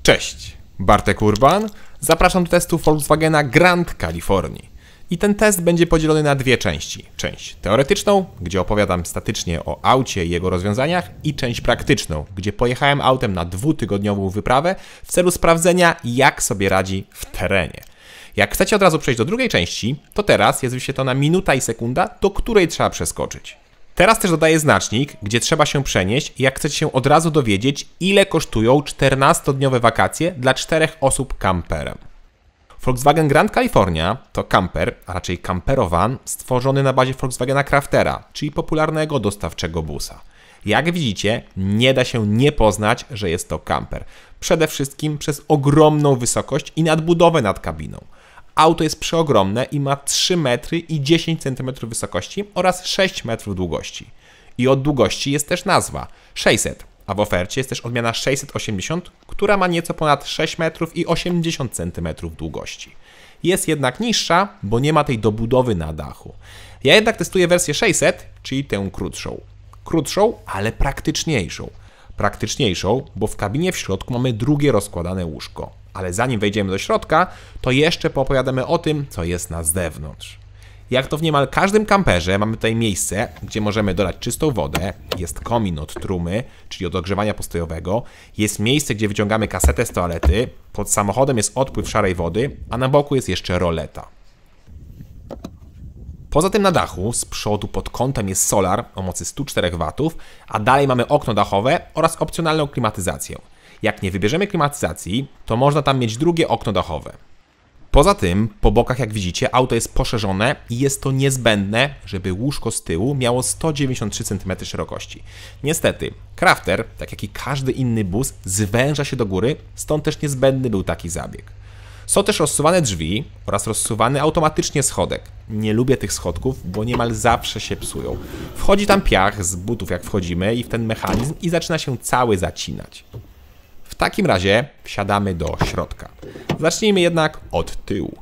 Cześć, Bartek Urban. Zapraszam do testu Volkswagena Grand California. I ten test będzie podzielony na dwie części. Część teoretyczną, gdzie opowiadam statycznie o aucie i jego rozwiązaniach, i część praktyczną, gdzie pojechałem autem na 2-tygodniową wyprawę w celu sprawdzenia, jak sobie radzi w terenie. Jak chcecie od razu przejść do drugiej części, to teraz jest wyświetlona minuta i sekunda, do której trzeba przeskoczyć. Teraz też dodaję znacznik, gdzie trzeba się przenieść, jak chcecie się od razu dowiedzieć, ile kosztują 14-dniowe wakacje dla 4 osób kamperem. Volkswagen Grand California to camper, a raczej camperovan, stworzony na bazie Volkswagena Craftera, czyli popularnego dostawczego busa. Jak widzicie, nie da się nie poznać, że jest to camper. Przede wszystkim przez ogromną wysokość i nadbudowę nad kabiną. Auto jest przeogromne i ma 3 metry i 10 cm wysokości oraz 6 metrów długości. I od długości jest też nazwa 600, a w ofercie jest też odmiana 680, która ma nieco ponad 6 metrów i 80 cm długości. Jest jednak niższa, bo nie ma tej dobudowy na dachu. Ja jednak testuję wersję 600, czyli tę krótszą. Krótszą, ale praktyczniejszą. Praktyczniejszą, bo w kabinie w środku mamy drugie rozkładane łóżko. Ale zanim wejdziemy do środka, to jeszcze poopowiadamy o tym, co jest na zewnątrz. Jak to w niemal każdym kamperze, mamy tutaj miejsce, gdzie możemy dolać czystą wodę, jest komin od trumy, czyli od ogrzewania postojowego, jest miejsce, gdzie wyciągamy kasetę z toalety, pod samochodem jest odpływ szarej wody, a na boku jest jeszcze roleta. Poza tym na dachu, z przodu pod kątem jest solar o mocy 104 W, a dalej mamy okno dachowe oraz opcjonalną klimatyzację. Jak nie wybierzemy klimatyzacji, to można tam mieć drugie okno dachowe. Poza tym, po bokach jak widzicie, auto jest poszerzone i jest to niezbędne, żeby łóżko z tyłu miało 193 cm szerokości. Niestety, Crafter, tak jak i każdy inny bus, zwęża się do góry, stąd też niezbędny był taki zabieg. Są też rozsuwane drzwi oraz rozsuwany automatycznie schodek. Nie lubię tych schodków, bo niemal zawsze się psują. Wchodzi tam piach z butów jak wchodzimy i w ten mechanizm i zaczyna się cały zacinać. W takim razie wsiadamy do środka. Zacznijmy jednak od tyłu.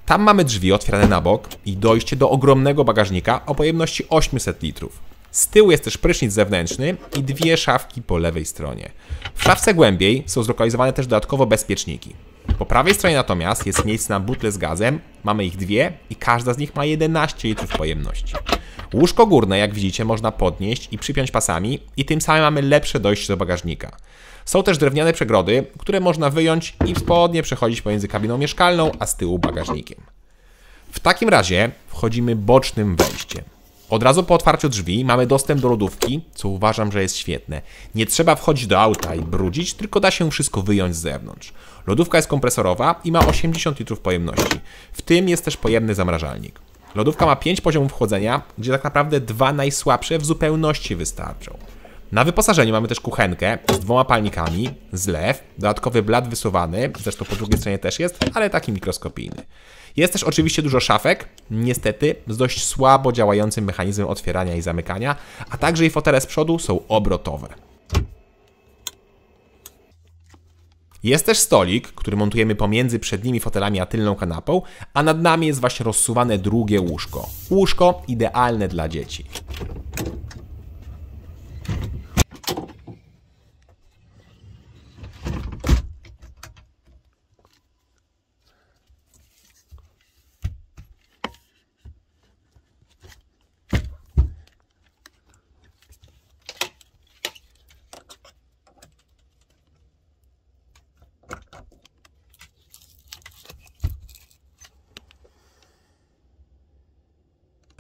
Tam mamy drzwi otwierane na bok i dojście do ogromnego bagażnika o pojemności 800 litrów. Z tyłu jest też prysznic zewnętrzny i dwie szafki po lewej stronie. W szafce głębiej są zlokalizowane też dodatkowo bezpieczniki. Po prawej stronie natomiast jest miejsce na butle z gazem, mamy ich dwie i każda z nich ma 11 litrów pojemności. Łóżko górne, jak widzicie, można podnieść i przypiąć pasami i tym samym mamy lepsze dojście do bagażnika. Są też drewniane przegrody, które można wyjąć i spodnie przechodzić pomiędzy kabiną mieszkalną, a z tyłu bagażnikiem. W takim razie wchodzimy bocznym wejściem. Od razu po otwarciu drzwi mamy dostęp do lodówki, co uważam, że jest świetne. Nie trzeba wchodzić do auta i brudzić, tylko da się wszystko wyjąć z zewnątrz. Lodówka jest kompresorowa i ma 80 litrów pojemności. W tym jest też pojemny zamrażalnik. Lodówka ma 5 poziomów chłodzenia, gdzie tak naprawdę 2 najsłabsze w zupełności wystarczą. Na wyposażeniu mamy też kuchenkę z 2 palnikami, zlew, dodatkowy blat wysuwany, zresztą po drugiej stronie też jest, ale taki mikroskopijny. Jest też oczywiście dużo szafek, niestety z dość słabo działającym mechanizmem otwierania i zamykania, a także i fotele z przodu są obrotowe. Jest też stolik, który montujemy pomiędzy przednimi fotelami a tylną kanapą, a nad nami jest właśnie rozsuwane drugie łóżko. Łóżko idealne dla dzieci.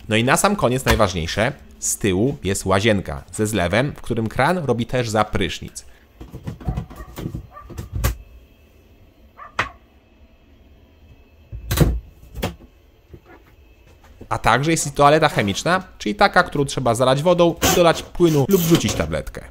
No i na sam koniec najważniejsze, z tyłu jest łazienka ze zlewem, w którym kran robi też za prysznic. A także jest i toaleta chemiczna, czyli taka, którą trzeba zalać wodą, dolać płynu lub wrzucić tabletkę.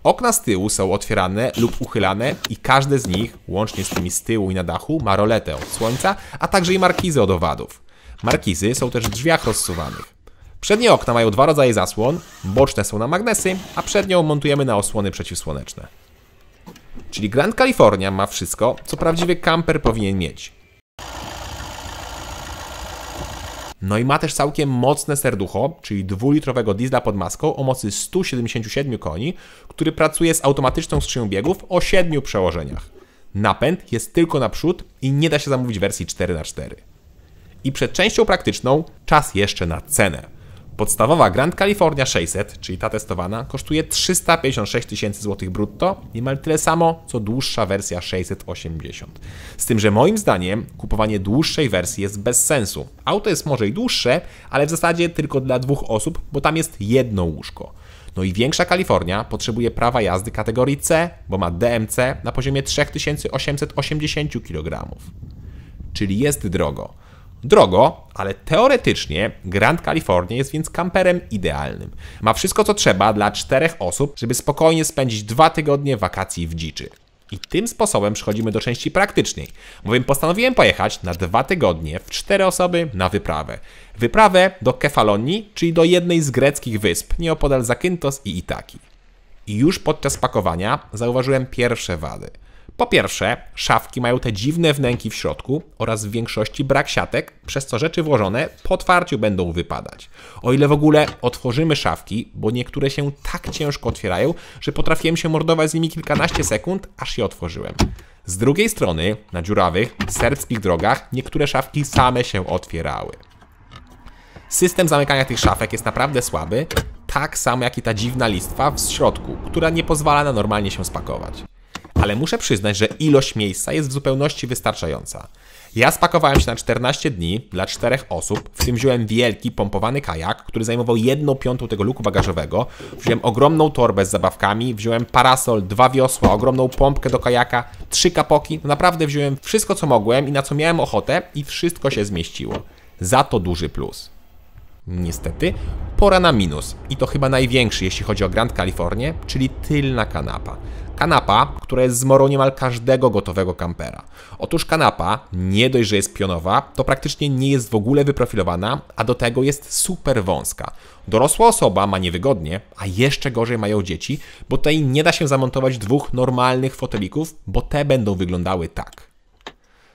Okna z tyłu są otwierane lub uchylane i każde z nich, łącznie z tymi z tyłu i na dachu, ma roletę od słońca, a także i markizy od owadów. Markizy są też w drzwiach rozsuwanych. Przednie okna mają 2 rodzaje zasłon, boczne są na magnesy, a przednią montujemy na osłony przeciwsłoneczne. Czyli Grand California ma wszystko, co prawdziwy camper powinien mieć. No i ma też całkiem mocne serducho, czyli 2-litrowego diesla pod maską o mocy 177 koni, który pracuje z automatyczną skrzynią biegów o 7 przełożeniach. Napęd jest tylko na przód i nie da się zamówić wersji 4x4. I przed częścią praktyczną czas jeszcze na cenę. Podstawowa Grand California 600, czyli ta testowana, kosztuje 356 tysięcy złotych brutto, niemal tyle samo, co dłuższa wersja 680. Z tym, że moim zdaniem kupowanie dłuższej wersji jest bez sensu. Auto jest może i dłuższe, ale w zasadzie tylko dla 2 osób, bo tam jest jedno łóżko. No i większa Kalifornia potrzebuje prawa jazdy kategorii C, bo ma DMC na poziomie 3880 kg. Czyli jest drogo. Drogo, ale teoretycznie Grand California jest więc kamperem idealnym. Ma wszystko, co trzeba dla 4 osób, żeby spokojnie spędzić 2 tygodnie wakacji w dziczy. I tym sposobem przechodzimy do części praktycznej, bowiem postanowiłem pojechać na 2 tygodnie w 4 osoby na wyprawę. Wyprawę do Kefalonii, czyli do jednej z greckich wysp, nieopodal Zakynthos i Itaki. I już podczas pakowania zauważyłem pierwsze wady. Po pierwsze, szafki mają te dziwne wnęki w środku oraz w większości brak siatek, przez co rzeczy włożone po otwarciu będą wypadać. O ile w ogóle otworzymy szafki, bo niektóre się tak ciężko otwierają, że potrafiłem się mordować z nimi kilkanaście sekund, aż je otworzyłem. Z drugiej strony, na dziurawych, serbskich drogach niektóre szafki same się otwierały. System zamykania tych szafek jest naprawdę słaby, tak samo jak i ta dziwna listwa w środku, która nie pozwala na normalnie się spakować. Ale muszę przyznać, że ilość miejsca jest w zupełności wystarczająca. Ja spakowałem się na 14 dni dla 4 osób, w tym wziąłem wielki, pompowany kajak, który zajmował 1/5 tego luku bagażowego, wziąłem ogromną torbę z zabawkami, wziąłem parasol, 2 wiosła, ogromną pompkę do kajaka, 3 kapoki, naprawdę wziąłem wszystko, co mogłem i na co miałem ochotę i wszystko się zmieściło. Za to duży plus. Niestety, pora na minus i to chyba największy, jeśli chodzi o Grand Californię, czyli tylna kanapa. Kanapa, która jest zmorą niemal każdego gotowego kampera. Otóż kanapa, nie dość, że jest pionowa, to praktycznie nie jest w ogóle wyprofilowana, a do tego jest super wąska. Dorosła osoba ma niewygodnie, a jeszcze gorzej mają dzieci, bo tutaj nie da się zamontować 2 normalnych fotelików, bo te będą wyglądały tak.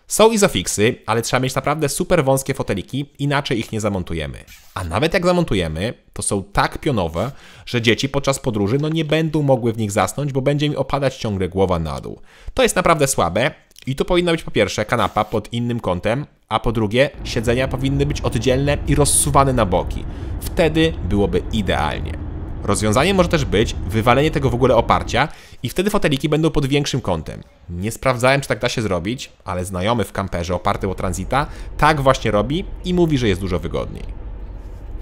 Są izofixy, ale trzeba mieć naprawdę super wąskie foteliki, inaczej ich nie zamontujemy. A nawet jak zamontujemy, to są tak pionowe, że dzieci podczas podróży nie będą mogły w nich zasnąć, bo będzie mi opadać ciągle głowa na dół. To jest naprawdę słabe i tu powinna być po pierwsze kanapa pod innym kątem, a po drugie siedzenia powinny być oddzielne i rozsuwane na boki. Wtedy byłoby idealnie. Rozwiązaniem może też być wywalenie tego w ogóle oparcia i wtedy foteliki będą pod większym kątem. Nie sprawdzałem, czy tak da się zrobić, ale znajomy w kamperze oparty o Transita tak właśnie robi i mówi, że jest dużo wygodniej.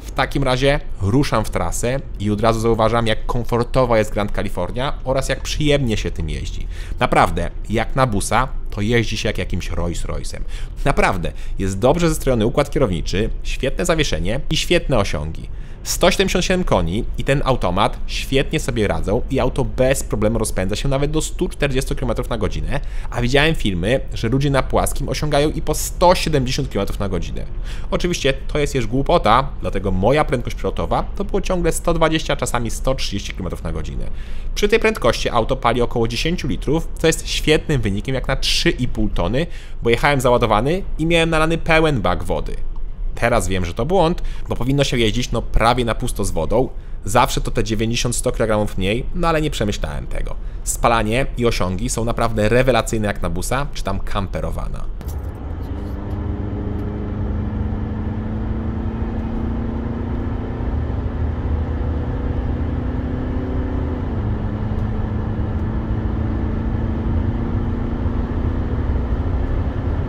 W takim razie ruszam w trasę i od razu zauważam, jak komfortowa jest Grand California oraz jak przyjemnie się tym jeździ. Naprawdę, jak na busa, to jeździ się jak jakimś Rolls-Royce'em. Naprawdę, jest dobrze zestrojony układ kierowniczy, świetne zawieszenie i świetne osiągi. 177 koni i ten automat świetnie sobie radzą i auto bez problemu rozpędza się nawet do 140 km na godzinę, a widziałem filmy, że ludzie na płaskim osiągają i po 170 km na godzinę. Oczywiście to jest już głupota, dlatego moja prędkość przelotowa to było ciągle 120, czasami 130 km na godzinę. Przy tej prędkości auto pali około 10 litrów, co jest świetnym wynikiem jak na 3,5 tony, bo jechałem załadowany i miałem nalany pełen bak wody. Teraz wiem, że to błąd, bo powinno się jeździć prawie na pusto z wodą. Zawsze to te 90-100 kg mniej, ale nie przemyślałem tego. Spalanie i osiągi są naprawdę rewelacyjne jak na busa, czy tam kamperowana.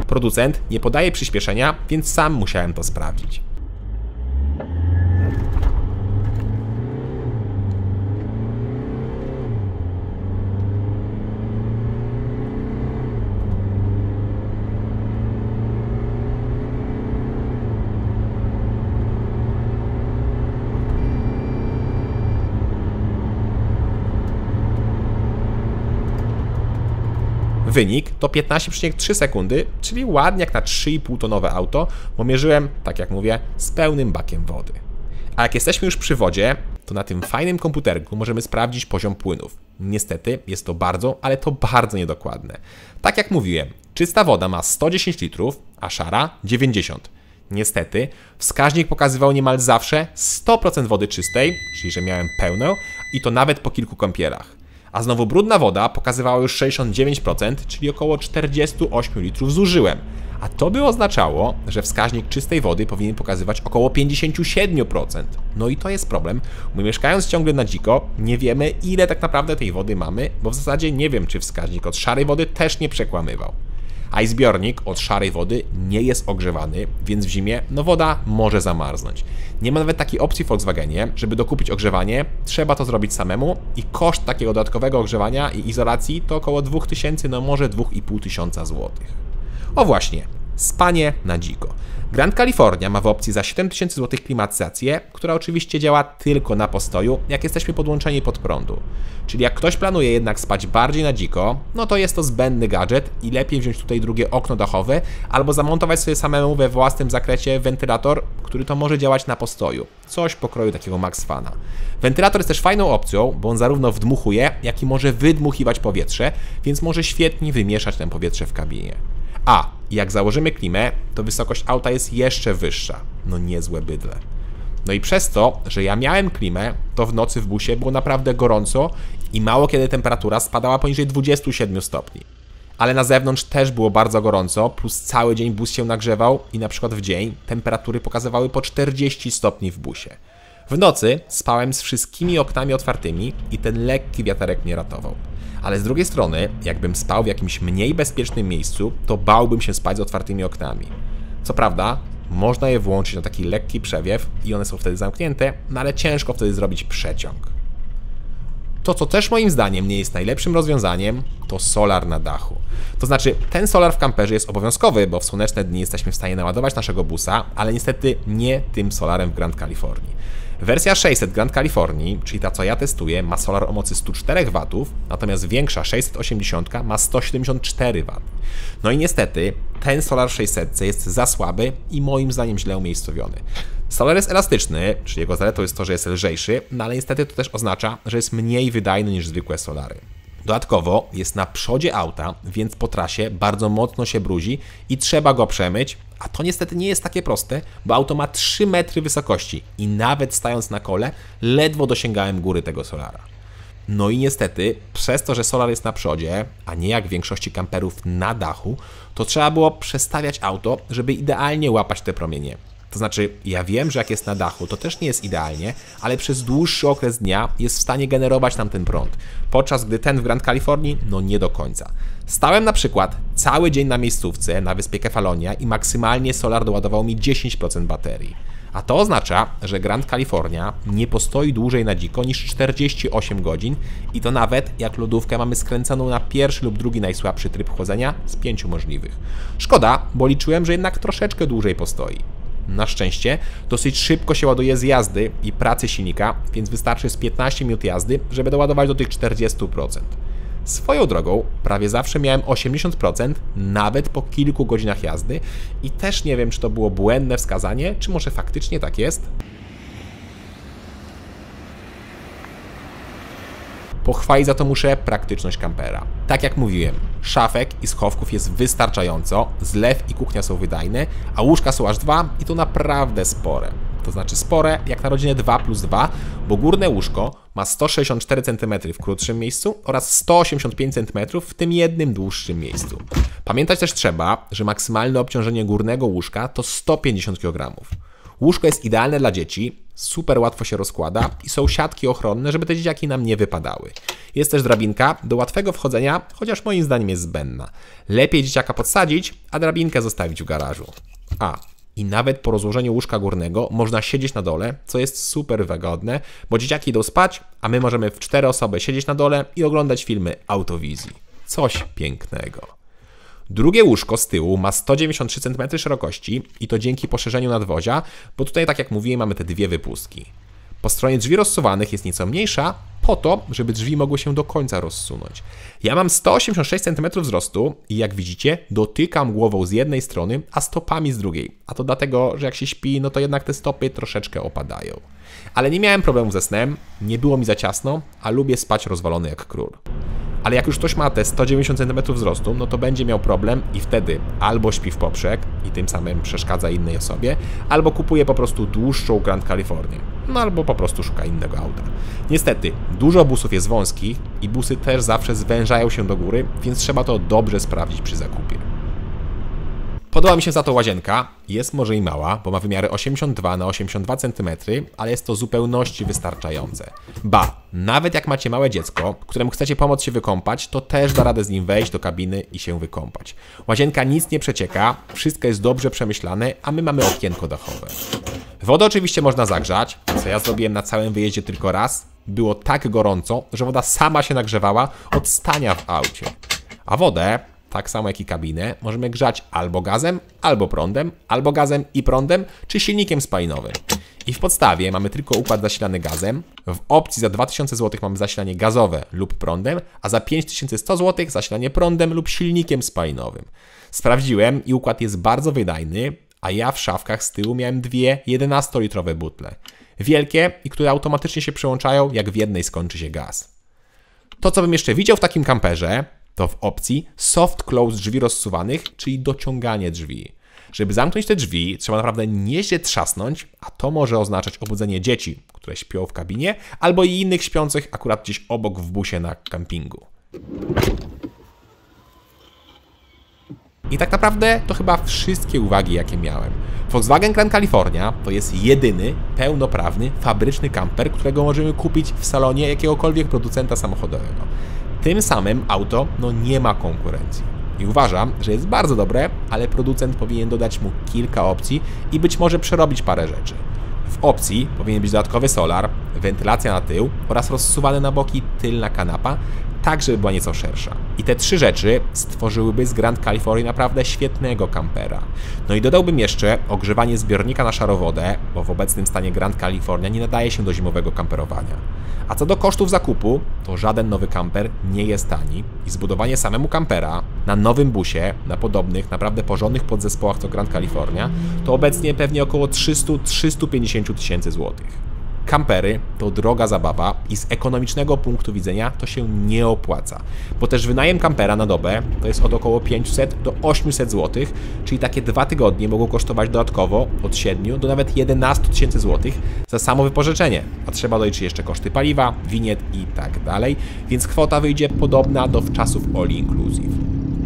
Producent nie podaje przyspieszenia, więc sam musiałem to sprawdzić. Wynik to 15,3 sekundy, czyli ładnie jak na 3,5 tonowe auto, bo mierzyłem, tak jak mówię, z pełnym bakiem wody. A jak jesteśmy już przy wodzie, to na tym fajnym komputerku możemy sprawdzić poziom płynów. Niestety jest to bardzo, ale to bardzo niedokładne. Tak jak mówiłem, czysta woda ma 110 litrów, a szara 90. Niestety, wskaźnik pokazywał niemal zawsze 100% wody czystej, czyli że miałem pełną, i to nawet po kilku kąpielach. A znowu brudna woda pokazywała już 69%, czyli około 48 litrów zużyłem. A to by oznaczało, że wskaźnik czystej wody powinien pokazywać około 57%. No i to jest problem, bo mieszkając ciągle na dziko, nie wiemy, ile tak naprawdę tej wody mamy, bo w zasadzie nie wiem, czy wskaźnik od szarej wody też nie przekłamywał. A i zbiornik od szarej wody nie jest ogrzewany, więc w zimie woda może zamarznąć. Nie ma nawet takiej opcji w Volkswagenie, żeby dokupić ogrzewanie, trzeba to zrobić samemu i koszt takiego dodatkowego ogrzewania i izolacji to około 2000, może 2500 zł. O właśnie, spanie na dziko. Grand California ma w opcji za 7000 zł klimatyzację, która oczywiście działa tylko na postoju, jak jesteśmy podłączeni pod prądu. Czyli jak ktoś planuje jednak spać bardziej na dziko, no to jest to zbędny gadżet i lepiej wziąć tutaj drugie okno dachowe albo zamontować sobie samemu we własnym zakresie wentylator, który to może działać na postoju. Coś pokroju takiego Maxfana. Wentylator jest też fajną opcją, bo on zarówno wdmuchuje, jak i może wydmuchiwać powietrze, więc może świetnie wymieszać to powietrze w kabinie. A jak założymy klimę, to wysokość auta jest jeszcze wyższa. No niezłe bydle. No i przez to, że ja miałem klimę, to w nocy w busie było naprawdę gorąco i mało kiedy temperatura spadała poniżej 27 stopni. Ale na zewnątrz też było bardzo gorąco, plus cały dzień bus się nagrzewał i na przykład w dzień temperatury pokazywały po 40 stopni w busie. W nocy spałem z wszystkimi oknami otwartymi i ten lekki wiaterek mnie ratował. Ale z drugiej strony, jakbym spał w jakimś mniej bezpiecznym miejscu, to bałbym się spać z otwartymi oknami. Co prawda, można je włączyć na taki lekki przewiew i one są wtedy zamknięte, no ale ciężko wtedy zrobić przeciąg. To, co też moim zdaniem nie jest najlepszym rozwiązaniem, to solar na dachu. To znaczy, ten solar w kamperze jest obowiązkowy, bo w słoneczne dni jesteśmy w stanie naładować naszego busa, ale niestety nie tym solarem w Grand Californii. Wersja 600 Grand Californii, czyli ta co ja testuję, ma solar o mocy 104 W, natomiast większa 680 ma 174 W. No i niestety ten solar 600 jest za słaby i moim zdaniem źle umiejscowiony. Solar jest elastyczny, czyli jego zaletą jest to, że jest lżejszy, no ale niestety to też oznacza, że jest mniej wydajny niż zwykłe solary. Dodatkowo jest na przodzie auta, więc po trasie bardzo mocno się bruzi i trzeba go przemyć, a to niestety nie jest takie proste, bo auto ma 3 metry wysokości i nawet stając na kole ledwo dosięgałem góry tego solara. No i niestety, przez to, że solar jest na przodzie, a nie jak w większości kamperów na dachu, to trzeba było przestawiać auto, żeby idealnie łapać te promienie. To znaczy, ja wiem, że jak jest na dachu, to też nie jest idealnie, ale przez dłuższy okres dnia jest w stanie generować nam ten prąd, podczas gdy ten w Grand Californii, no nie do końca. Stałem na przykład cały dzień na miejscówce na wyspie Kefalonia i maksymalnie solar doładował mi 10% baterii. A to oznacza, że Grand California nie postoi dłużej na dziko niż 48 godzin i to nawet jak lodówkę mamy skręconą na pierwszy lub drugi najsłabszy tryb chłodzenia z 5 możliwych. Szkoda, bo liczyłem, że jednak troszeczkę dłużej postoi. Na szczęście dosyć szybko się ładuje z jazdy i pracy silnika, więc wystarczy z 15 minut jazdy, żeby doładować do tych 40%. Swoją drogą, prawie zawsze miałem 80%, nawet po kilku godzinach jazdy i też nie wiem, czy to było błędne wskazanie, czy może faktycznie tak jest. Pochwalić za to muszę praktyczność kampera. Tak jak mówiłem, szafek i schowków jest wystarczająco, zlew i kuchnia są wydajne, a łóżka są aż 2 i to naprawdę spore. To znaczy spore jak na rodzinę 2+2, bo górne łóżko ma 164 cm w krótszym miejscu oraz 185 cm w tym jednym dłuższym miejscu. Pamiętać też trzeba, że maksymalne obciążenie górnego łóżka to 150 kg. Łóżko jest idealne dla dzieci, super łatwo się rozkłada i są siatki ochronne, żeby te dzieciaki nam nie wypadały. Jest też drabinka do łatwego wchodzenia, chociaż moim zdaniem jest zbędna. Lepiej dzieciaka podsadzić, a drabinkę zostawić w garażu. I nawet po rozłożeniu łóżka górnego można siedzieć na dole, co jest super wygodne, bo dzieciaki idą spać, a my możemy w 4 osoby siedzieć na dole i oglądać filmy Autowizji. Coś pięknego. Drugie łóżko z tyłu ma 193 cm szerokości i to dzięki poszerzeniu nadwozia, bo tutaj, tak jak mówiłem, mamy te dwie wypustki. Po stronie drzwi rozsuwanych jest nieco mniejsza, po to, żeby drzwi mogły się do końca rozsunąć. Ja mam 186 cm wzrostu i jak widzicie, dotykam głową z jednej strony, a stopami z drugiej. A to dlatego, że jak się śpi, no to jednak te stopy troszeczkę opadają. Ale nie miałem problemu ze snem, nie było mi za ciasno, a lubię spać rozwalony jak król. Ale jak już ktoś ma te 190 cm wzrostu, no to będzie miał problem i wtedy albo śpi w poprzek i tym samym przeszkadza innej osobie, albo kupuje po prostu dłuższą Grand Californię, no albo po prostu szuka innego auta. Niestety, dużo busów jest wąskich i busy też zawsze zwężają się do góry, więc trzeba to dobrze sprawdzić przy zakupie. Podoba mi się za to łazienka, jest może i mała, bo ma wymiary 82 na 82 cm, ale jest to w zupełności wystarczające. Ba, nawet jak macie małe dziecko, któremu chcecie pomóc się wykąpać, to też da radę z nim wejść do kabiny i się wykąpać. Łazienka nic nie przecieka, wszystko jest dobrze przemyślane, a my mamy okienko dachowe. Wodę oczywiście można zagrzać, co ja zrobiłem na całym wyjeździe tylko raz. Było tak gorąco, że woda sama się nagrzewała od stania w aucie. A wodę, tak samo jak i kabinę, możemy grzać albo gazem, albo prądem, albo gazem i prądem, czy silnikiem spalinowym. I w podstawie mamy tylko układ zasilany gazem, w opcji za 2000 zł mamy zasilanie gazowe lub prądem, a za 5100 zł zasilanie prądem lub silnikiem spalinowym. Sprawdziłem i układ jest bardzo wydajny, a ja w szafkach z tyłu miałem dwie 11-litrowe butle. Wielkie i które automatycznie się przełączają, jak w jednej skończy się gaz. To, co bym jeszcze widział w takim kamperze, to w opcji soft close drzwi rozsuwanych, czyli dociąganie drzwi. Żeby zamknąć te drzwi, trzeba naprawdę nieźle trzasnąć, a to może oznaczać obudzenie dzieci, które śpią w kabinie, albo i innych śpiących akurat gdzieś obok w busie na kampingu. I tak naprawdę to chyba wszystkie uwagi, jakie miałem. Volkswagen Grand California to jest jedyny, pełnoprawny, fabryczny kamper, którego możemy kupić w salonie jakiegokolwiek producenta samochodowego. Tym samym auto nie ma konkurencji. I uważam, że jest bardzo dobre, ale producent powinien dodać mu kilka opcji i być może przerobić parę rzeczy. W opcji powinien być dodatkowy solar, wentylacja na tył oraz rozsuwane na boki tylna kanapa, tak żeby była nieco szersza. I te trzy rzeczy stworzyłyby z Grand California naprawdę świetnego kampera. No i dodałbym jeszcze ogrzewanie zbiornika na szarowodę, bo w obecnym stanie Grand California nie nadaje się do zimowego kamperowania. A co do kosztów zakupu, to żaden nowy kamper nie jest tani i zbudowanie samemu kampera na nowym busie, na podobnych, naprawdę porządnych podzespołach co Grand California, to obecnie pewnie około 300–350 tysięcy złotych. Kampery to droga zabawa i z ekonomicznego punktu widzenia to się nie opłaca, bo też wynajem kampera na dobę to jest od około 500 do 800 zł, czyli takie 2 tygodnie mogą kosztować dodatkowo od 7 do nawet 11 tysięcy złotych za samo wypożyczenie, a trzeba doliczyć jeszcze koszty paliwa, winiet i tak dalej, więc kwota wyjdzie podobna do czasów all inclusive.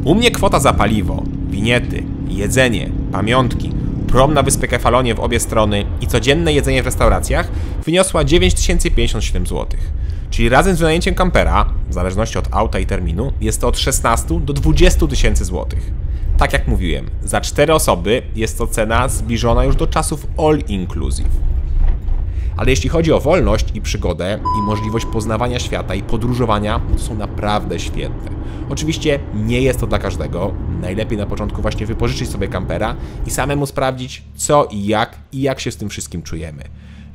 U mnie kwota za paliwo, winiety, jedzenie, pamiątki, prom na wyspę Kefalonie w obie strony i codzienne jedzenie w restauracjach wyniosła 9057 zł. Czyli razem z wynajęciem kampera, w zależności od auta i terminu, jest to od 16 do 20 tysięcy złotych. Tak jak mówiłem, za 4 osoby jest to cena zbliżona już do czasów all inclusive. Ale jeśli chodzi o wolność i przygodę i możliwość poznawania świata i podróżowania, to są naprawdę świetne. Oczywiście nie jest to dla każdego. Najlepiej na początku właśnie wypożyczyć sobie kampera i samemu sprawdzić co i jak się z tym wszystkim czujemy.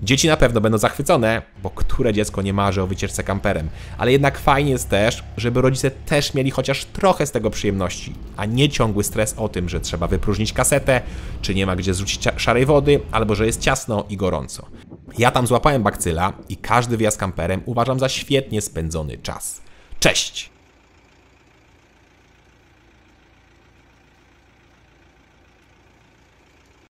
Dzieci na pewno będą zachwycone, bo które dziecko nie marzy o wycieczce kamperem, ale jednak fajnie jest też, żeby rodzice też mieli chociaż trochę z tego przyjemności, a nie ciągły stres o tym, że trzeba wypróżnić kasetę, czy nie ma gdzie zrzucić szarej wody, albo że jest ciasno i gorąco. Ja tam złapałem bakcyla i każdy wyjazd kamperem uważam za świetnie spędzony czas. Cześć!